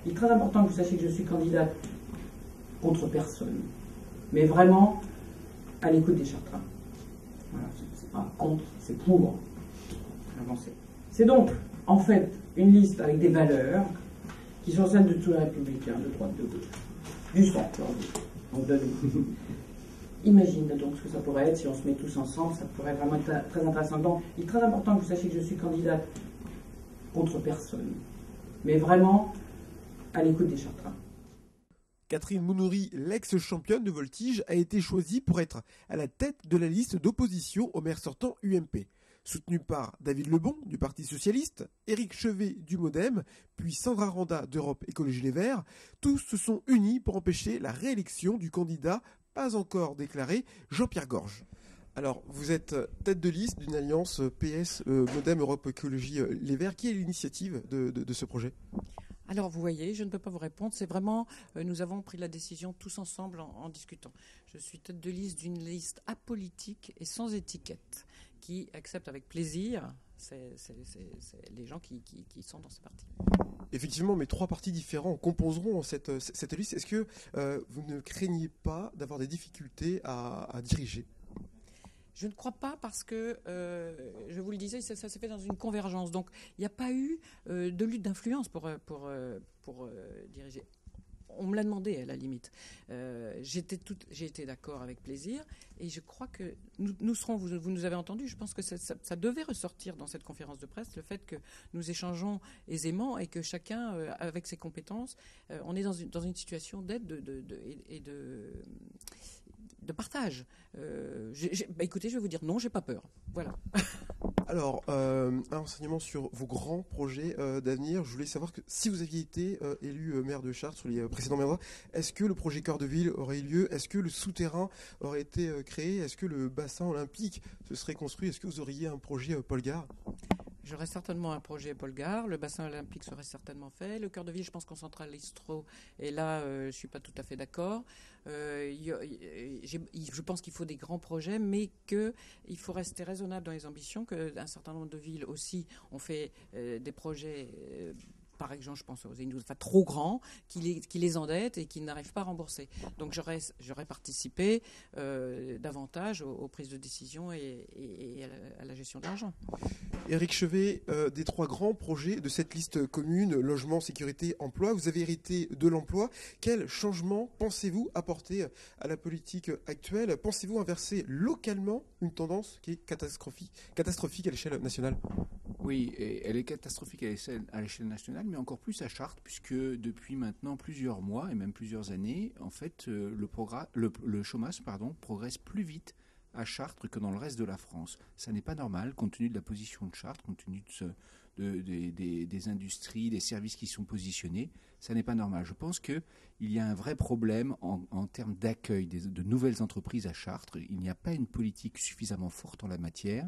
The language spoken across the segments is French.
Il est très important que vous sachiez que je suis candidate contre personne, mais vraiment à l'écoute des Chartrains. Voilà, c'est pas contre, c'est pour avancer. C'est donc, en fait, une liste avec des valeurs qui sont celles de tous les républicains, de droite, de gauche, du centre, donc de nous. Imagine donc ce que ça pourrait être si on se met tous ensemble, ça pourrait vraiment être très intéressant. Donc, il est très important que vous sachiez que je suis candidate contre personne, mais vraiment à l'écoute des Chartrains. Catherine Mounoury, l'ex-championne de voltige, a été choisie pour être à la tête de la liste d'opposition au maire sortant UMP. Soutenue par David Lebon du Parti Socialiste, Éric Chevet du MoDem, puis Sandra Randa d'Europe Écologie Les Verts, tous se sont unis pour empêcher la réélection du candidat pas encore déclaré, Jean-Pierre Gorge. Alors, vous êtes tête de liste d'une alliance PS, MoDem, Europe Écologie Les Verts. Qui est l'initiative de ce projet ? Alors, vous voyez, je ne peux pas vous répondre. C'est vraiment, nous avons pris la décision tous ensemble en discutant. Je suis tête de liste d'une liste apolitique et sans étiquette, qui accepte avec plaisir les gens qui sont dans ces partis. Effectivement, mais trois partis différents composeront cette liste. Est-ce que vous ne craignez pas d'avoir des difficultés à diriger ? Je ne crois pas parce que, je vous le disais, ça s'est fait dans une convergence. Donc, il n'y a pas eu de lutte d'influence pour diriger. On me l'a demandé, à la limite. J'ai été d'accord avec plaisir. Et je crois que nous serons, vous nous avez entendu, je pense que ça devait ressortir dans cette conférence de presse, le fait que nous échangeons aisément et que chacun, avec ses compétences, on est dans une situation d'aide et de partage. Écoutez, je vais vous dire non, j'ai pas peur. Voilà. Alors, un renseignement sur vos grands projets d'avenir. Je voulais savoir que si vous aviez été élu maire de Chartres sur les précédents mandats, est-ce que le projet Cœur de Ville aurait eu lieu ? Est-ce que le souterrain aurait été créé ? Est-ce que le bassin olympique se serait construit ? Est-ce que vous auriez un projet Paul Gare ? J'aurais certainement un projet Paul Gare. Le bassin olympique serait certainement fait. Le Cœur de Ville, je pense qu'on centralise trop. Et là, je ne suis pas tout à fait d'accord. Je pense qu'il faut des grands projets, mais qu'il faut rester raisonnable dans les ambitions, qu'un certain nombre de villes aussi ont fait des projets... par exemple, je pense aux Inuits, trop grands, qui les endettent et qui n'arrivent pas à rembourser. Donc j'aurais participé davantage aux prises de décision et à la gestion de l'argent. Éric Chevet, des trois grands projets de cette liste commune, logement, sécurité, emploi, vous avez hérité de l'emploi. Quel changement pensez-vous apporter à la politique actuelle ? Pensez-vous inverser localement une tendance qui est catastrophique à l'échelle nationale ? Oui, et elle est catastrophique à l'échelle nationale, mais encore plus à Chartres, puisque depuis maintenant plusieurs mois et même plusieurs années, en fait, le chômage progresse plus vite à Chartres que dans le reste de la France. Ça n'est pas normal, compte tenu de la position de Chartres, compte tenu des industries, des services qui sont positionnés. Ça n'est pas normal. Je pense qu'il y a un vrai problème en termes d'accueil de nouvelles entreprises à Chartres. Il n'y a pas une politique suffisamment forte en la matière.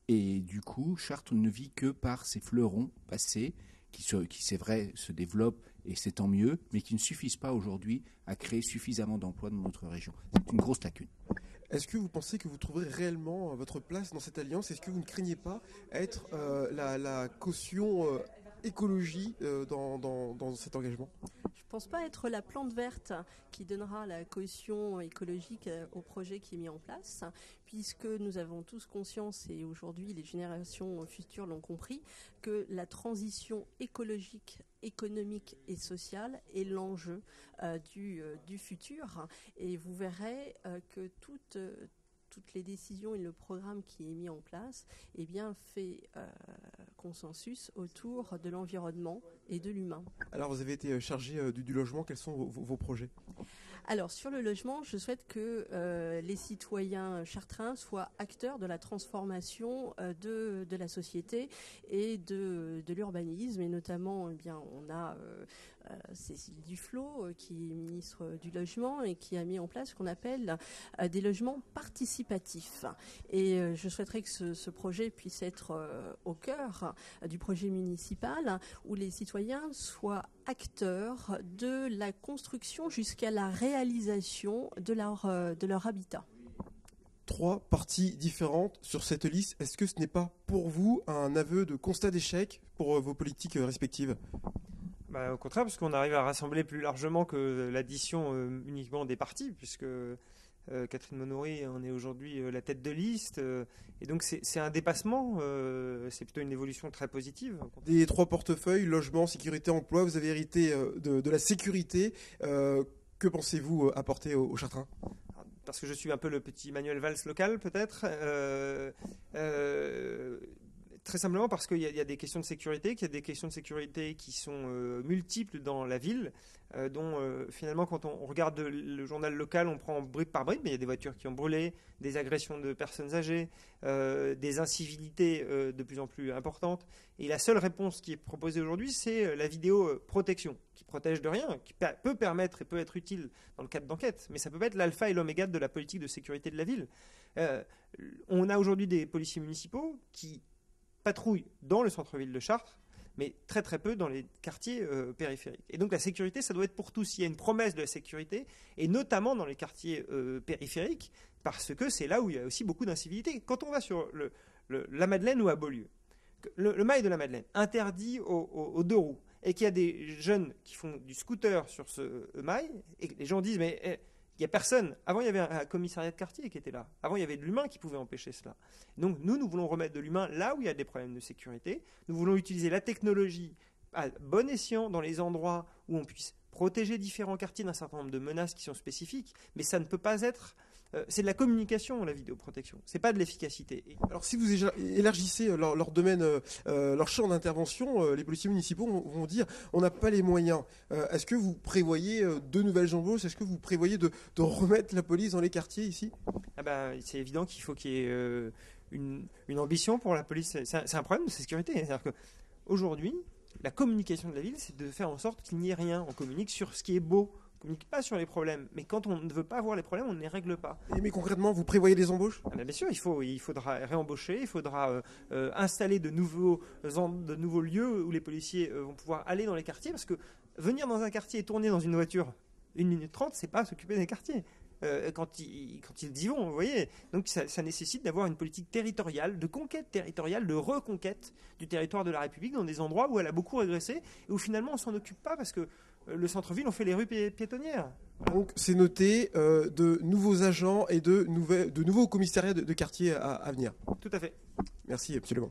Et du coup, Chartres ne vit que par ces fleurons passés qui c'est vrai, se développent et c'est tant mieux, mais qui ne suffisent pas aujourd'hui à créer suffisamment d'emplois dans notre région. C'est une grosse lacune. Est-ce que vous pensez que vous trouverez réellement votre place dans cette alliance ? Est-ce que vous ne craignez pas être la caution écologie dans cet engagement ? Je ne pense pas être la plante verte qui donnera la caution écologique au projet qui est mis en place, puisque nous avons tous conscience, et aujourd'hui les générations futures l'ont compris, que la transition écologique, économique et sociale est l'enjeu du futur. Et vous verrez que toutes les décisions et le programme qui est mis en place fait consensus autour de l'environnement et de l'humain. Alors vous avez été chargé du logement, quels sont vos projets ? Alors sur le logement, je souhaite que les citoyens chartrains soient acteurs de la transformation de la société et de l'urbanisme, et notamment on a Cécile Duflot qui est ministre du Logement et qui a mis en place ce qu'on appelle des logements participatifs. Et je souhaiterais que ce projet puisse être au cœur du projet municipal, où les citoyens soient acteurs de la construction jusqu'à la réalisation de leur habitat. Trois parties différentes sur cette liste. Est-ce que ce n'est pas pour vous un aveu de constat d'échec pour vos politiques respectives ? Au contraire, parce qu'on arrive à rassembler plus largement que l'addition uniquement des partis, puisque Catherine Monory en est aujourd'hui la tête de liste, et donc c'est un dépassement, c'est plutôt une évolution très positive. Des 3 portefeuilles, logement, sécurité, emploi, vous avez hérité de la sécurité. Que pensez-vous apporter aux Chartrains ? Parce que je suis un peu le petit Manuel Valls local, peut-être. Très simplement parce qu'il y a des questions de sécurité, qu'il y a des questions de sécurité qui sont multiples dans la ville, dont finalement quand on regarde le journal local, on prend bribe par bribe, mais il y a des voitures qui ont brûlé, des agressions de personnes âgées, des incivilités de plus en plus importantes. Et la seule réponse qui est proposée aujourd'hui, c'est la vidéoprotection, qui protège de rien, qui peut permettre et peut être utile dans le cadre d'enquête, mais ça peut pas être l'alpha et l'oméga de la politique de sécurité de la ville. On a aujourd'hui des policiers municipaux qui patrouillent dans le centre-ville de Chartres, mais très très peu dans les quartiers périphériques. Et donc la sécurité, ça doit être pour tous. Il y a une promesse de la sécurité, et notamment dans les quartiers périphériques, parce que c'est là où il y a aussi beaucoup d'incivilité. Quand on va sur la Madeleine ou à Beaulieu, le mail de la Madeleine interdit aux 2 roues, et qu'il y a des jeunes qui font du scooter sur ce mail, et que les gens disent mais il n'y a personne. Avant, il y avait un commissariat de quartier qui était là. Avant, il y avait de l'humain qui pouvait empêcher cela. Donc, nous voulons remettre de l'humain là où il y a des problèmes de sécurité. Nous voulons utiliser la technologie à bon escient dans les endroits où on puisse protéger différents quartiers d'un certain nombre de menaces qui sont spécifiques. Mais ça ne peut pas être... c'est de la communication, la vidéoprotection. C'est pas de l'efficacité. Alors, si vous élargissez leur domaine, leur champ d'intervention, les policiers municipaux vont dire on n'a pas les moyens. Est-ce que vous prévoyez de nouvelles embauches ? Est-ce que vous prévoyez de remettre la police dans les quartiers ici ? C'est évident qu'il faut qu'il y ait une ambition pour la police. C'est un problème de sécurité. C'est-à-dire qu'aujourd'hui, la communication de la ville, c'est de faire en sorte qu'il n'y ait rien. On communique sur ce qui est beau. On ne communique pas sur les problèmes. Mais quand on ne veut pas voir les problèmes, on ne les règle pas. Mais concrètement, vous prévoyez des embauches ? Bien sûr, il faudra réembaucher, il faudra installer de nouveaux lieux où les policiers vont pouvoir aller dans les quartiers. Parce que venir dans un quartier et tourner dans une voiture 1 minute 30, c'est pas s'occuper des quartiers. Quand ils y vont, vous voyez. Donc ça nécessite d'avoir une politique territoriale, de conquête territoriale, de reconquête du territoire de la République dans des endroits où elle a beaucoup régressé et où finalement on s'en occupe pas parce que le centre-ville, on fait les rues piétonnières. Voilà. Donc c'est noté, de nouveaux agents et de nouveaux commissariats de quartier à venir. Tout à fait. Merci, absolument.